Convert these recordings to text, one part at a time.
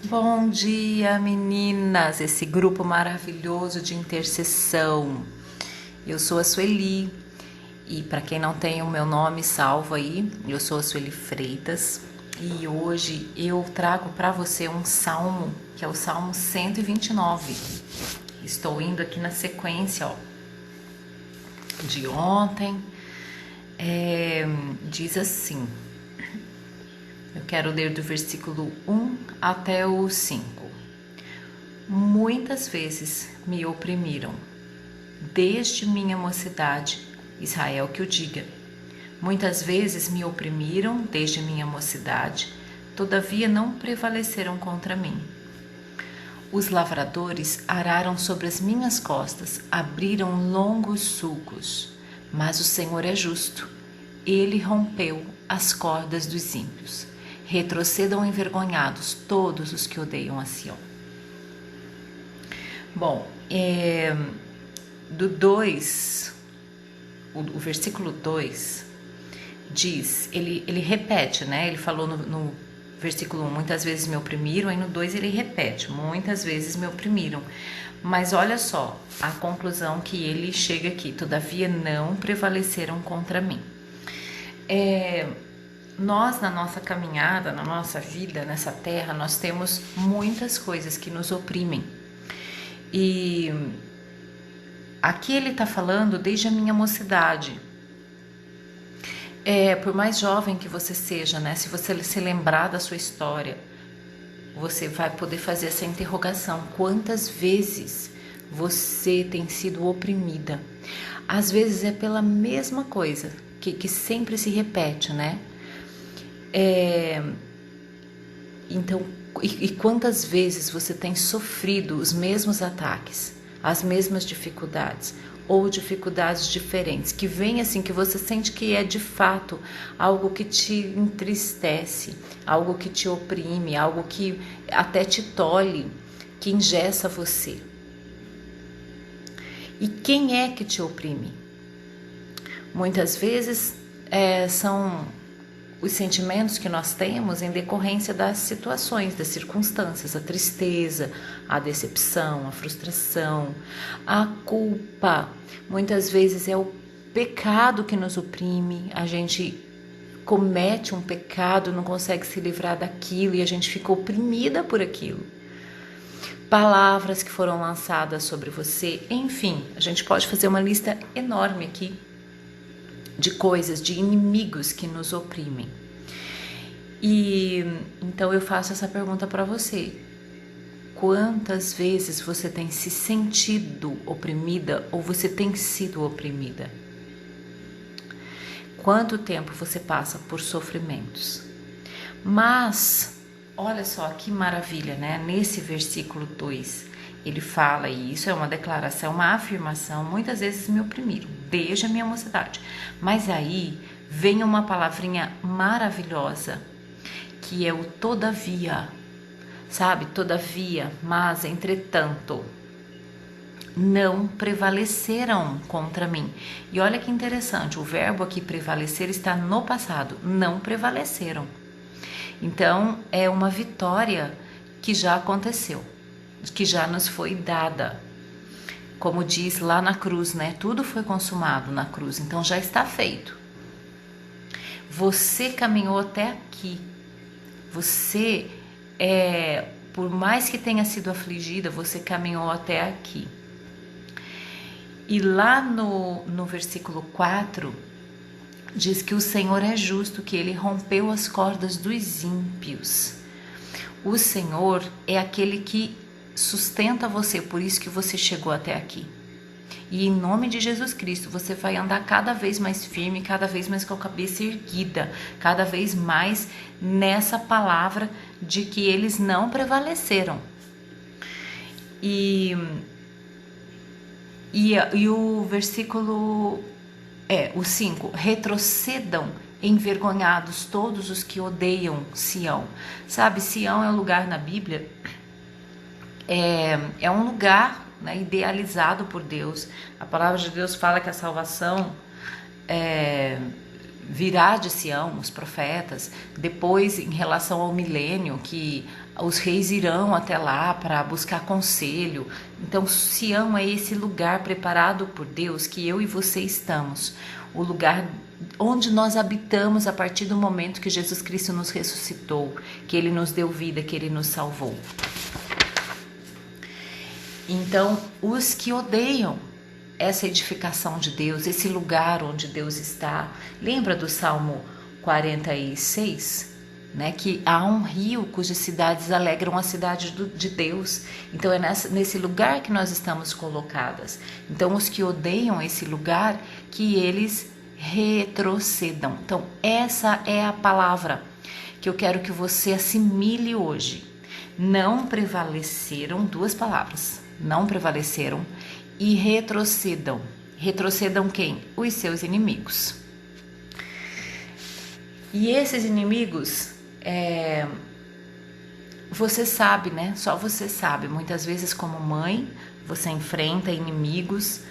Bom dia, meninas, esse grupo maravilhoso de intercessão. Eu sou a Sueli e para quem não tem o meu nome salvo aí, eu sou a Sueli Freitas e hoje eu trago para você um salmo, que é o Salmo 129. Estou indo aqui na sequência, ó, de ontem. Diz assim: eu quero ler do versículo 1 até o 5. Muitas vezes me oprimiram, desde minha mocidade, Israel que o diga. Muitas vezes me oprimiram desde minha mocidade, todavia não prevaleceram contra mim. Os lavradores araram sobre as minhas costas, abriram longos sulcos, mas o Senhor é justo. Ele rompeu as cordas dos ímpios. Retrocedam envergonhados todos os que odeiam a Sião. Bom, do 2, o versículo 2 diz, ele repete, né? Ele falou no versículo 1, muitas vezes me oprimiram, e no 2 ele repete, muitas vezes me oprimiram. Mas olha só a conclusão que ele chega aqui, todavia não prevaleceram contra mim. Nós, na nossa caminhada, na nossa vida, nessa terra, nós temos muitas coisas que nos oprimem. E aqui ele está falando desde a minha mocidade. Por mais jovem que você seja, né? Se você se lembrar da sua história, você vai poder fazer essa interrogação. Quantas vezes você tem sido oprimida? Às vezes é pela mesma coisa, que sempre se repete, né? Então, e quantas vezes você tem sofrido os mesmos ataques, as mesmas dificuldades, ou dificuldades diferentes, que vem assim, que você sente que é de fato algo que te entristece, algo que te oprime, algo que até te tolhe, que engessa você. E quem é que te oprime? Muitas vezes são os sentimentos que nós temos em decorrência das situações, das circunstâncias, a tristeza, a decepção, a frustração, a culpa. Muitas vezes é o pecado que nos oprime, a gente comete um pecado, não consegue se livrar daquilo e a gente fica oprimida por aquilo. Palavras que foram lançadas sobre você, enfim, a gente pode fazer uma lista enorme aqui de coisas, de inimigos que nos oprimem. E então eu faço essa pergunta para você: quantas vezes você tem se sentido oprimida ou você tem sido oprimida? Quanto tempo você passa por sofrimentos? Mas olha só que maravilha, né? Nesse versículo 2 ele fala, e isso é uma declaração, uma afirmação: muitas vezes me oprimiram, desde a minha mocidade. Mas aí vem uma palavrinha maravilhosa, que é o todavia, sabe? Todavia, mas, entretanto, não prevaleceram contra mim. E olha que interessante, o verbo aqui prevalecer está no passado, não prevaleceram. Então, é uma vitória que já aconteceu, que já nos foi dada. Como diz lá na cruz, né? Tudo foi consumado na cruz, então já está feito. Você caminhou até aqui. Você, por mais que tenha sido afligida, você caminhou até aqui. E lá no versículo 4, diz que o Senhor é justo, que ele rompeu as cordas dos ímpios. O Senhor é aquele que sustenta você, por isso que você chegou até aqui. E em nome de Jesus Cristo, você vai andar cada vez mais firme, cada vez mais com a cabeça erguida, cada vez mais nessa palavra de que eles não prevaleceram. E o versículo o 5, retrocedam envergonhados todos os que odeiam Sião. Sabe, Sião é um lugar na Bíblia, é um lugar, né, idealizado por Deus. A palavra de Deus fala que a salvação virá de Sião, os profetas. Depois, em relação ao milênio, que Os reis irão até lá para buscar conselho. Então, Sião é esse lugar preparado por Deus que eu e você estamos. O lugar onde nós habitamos a partir do momento que Jesus Cristo nos ressuscitou, que Ele nos deu vida, que Ele nos salvou. Então, os que odeiam essa edificação de Deus, esse lugar onde Deus está, lembra do Salmo 46? Né, que há um rio cujas cidades alegram a cidade de Deus. Então é nesse lugar que nós estamos colocadas. Então os que odeiam esse lugar, que eles retrocedam. Então essa é a palavra que eu quero que você assimile hoje. Não prevaleceram, duas palavras, não prevaleceram e retrocedam. Retrocedam quem? Os seus inimigos. E esses inimigos, você sabe, né? Só você sabe. Muitas vezes, como mãe, você enfrenta inimigos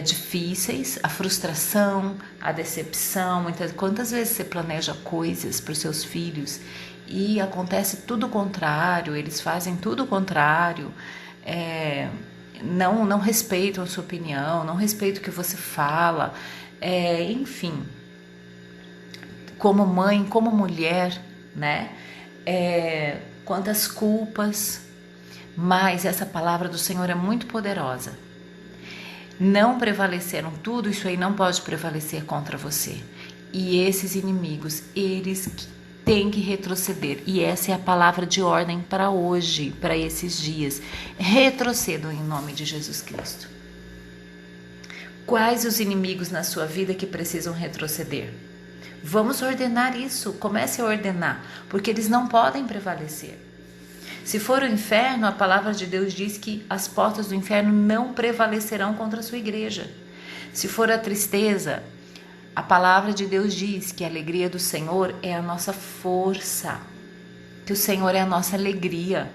difíceis, a frustração, a decepção. Quantas vezes você planeja coisas para os seus filhos e acontece tudo o contrário, eles fazem tudo o contrário, não respeitam a sua opinião, não respeitam o que você fala, enfim. Como mãe, como mulher, né? Quantas culpas, mas essa palavra do Senhor é muito poderosa. Não prevaleceram, tudo isso aí não pode prevalecer contra você. E esses inimigos, eles têm que retroceder. E essa é a palavra de ordem para hoje, para esses dias. Retrocedam em nome de Jesus Cristo. Quais os inimigos na sua vida que precisam retroceder? Vamos ordenar isso, comece a ordenar, porque eles não podem prevalecer. Se for o inferno, a palavra de Deus diz que as portas do inferno não prevalecerão contra a sua igreja. Se for a tristeza, a palavra de Deus diz que a alegria do Senhor é a nossa força, que o Senhor é a nossa alegria,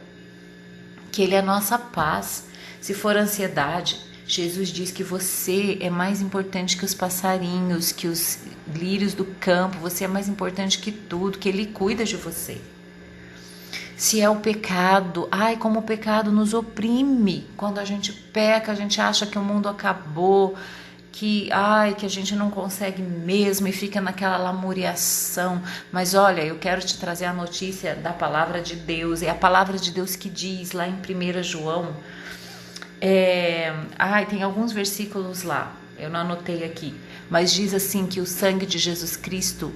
que Ele é a nossa paz. Se for a ansiedade, Jesus diz que você é mais importante que os passarinhos, que os lírios do campo, você é mais importante que tudo, que Ele cuida de você. Se é o pecado, como o pecado nos oprime. Quando a gente peca, a gente acha que o mundo acabou, que a gente não consegue mesmo e fica naquela lamuriação. Mas olha, eu quero te trazer a notícia da palavra de Deus. É a palavra de Deus que diz lá em 1 João, tem alguns versículos lá, eu não anotei aqui, mas diz assim que o sangue de Jesus Cristo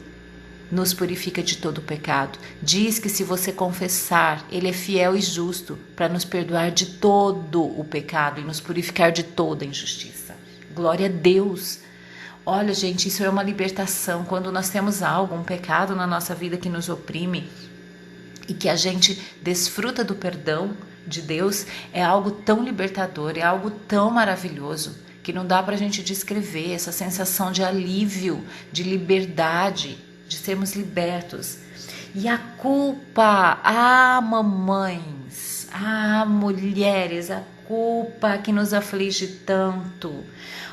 nos purifica de todo pecado. Diz que se você confessar, Ele é fiel e justo para nos perdoar de todo o pecado e nos purificar de toda injustiça. Glória a Deus! Olha, gente, isso é uma libertação. Quando nós temos um pecado na nossa vida que nos oprime e que a gente desfruta do perdão de Deus, é algo tão libertador, é algo tão maravilhoso que não dá para a gente descrever essa sensação de alívio, de liberdade, de sermos libertos. E a culpa, mamães, mulheres, a culpa que nos aflige tanto.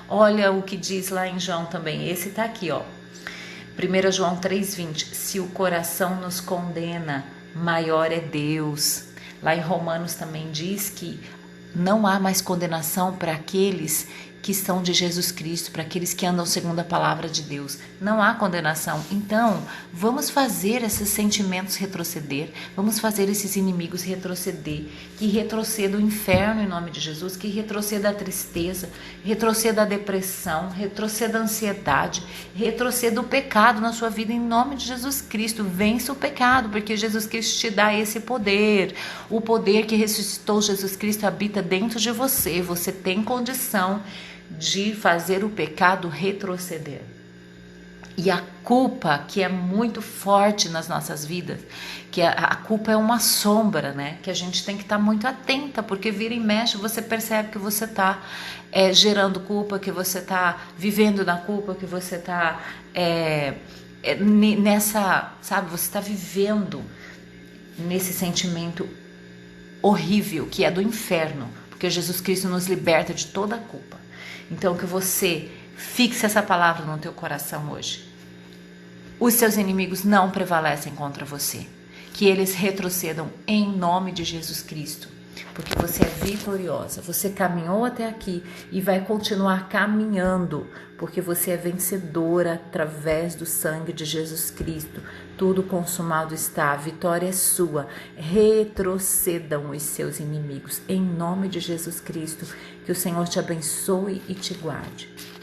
Olha o que diz lá em João também, esse tá aqui, 1 João 3,20, se o coração nos condena, maior é Deus. Lá em Romanos também diz que não há mais condenação para aqueles que são de Jesus Cristo, para aqueles que andam segundo a palavra de Deus. Não há condenação. Então, vamos fazer esses sentimentos retroceder, vamos fazer esses inimigos retroceder, que retroceda o inferno em nome de Jesus, que retroceda a tristeza, retroceda a depressão, retroceda a ansiedade, retroceda o pecado na sua vida em nome de Jesus Cristo. Vença o pecado, porque Jesus Cristo te dá esse poder. O poder que ressuscitou Jesus Cristo habita dentro de você. Você tem condição de fazer o pecado retroceder. E a culpa, que é muito forte nas nossas vidas, que a culpa é uma sombra, né? Que a gente tem que estar muito atenta, porque vira e mexe, você percebe que você está gerando culpa, que você está vivendo na culpa, que você está nessa, sabe? Você está vivendo nesse sentimento horrível, que é do inferno, porque Jesus Cristo nos liberta de toda a culpa. Então que você fixe essa palavra no teu coração hoje. Os seus inimigos não prevalecem contra você. que eles retrocedam em nome de Jesus Cristo, porque você é vitoriosa, você caminhou até aqui e vai continuar caminhando, porque você é vencedora através do sangue de Jesus Cristo. Tudo consumado está, a vitória é sua. Retrocedam os seus inimigos, em nome de Jesus Cristo. Que o Senhor te abençoe e te guarde.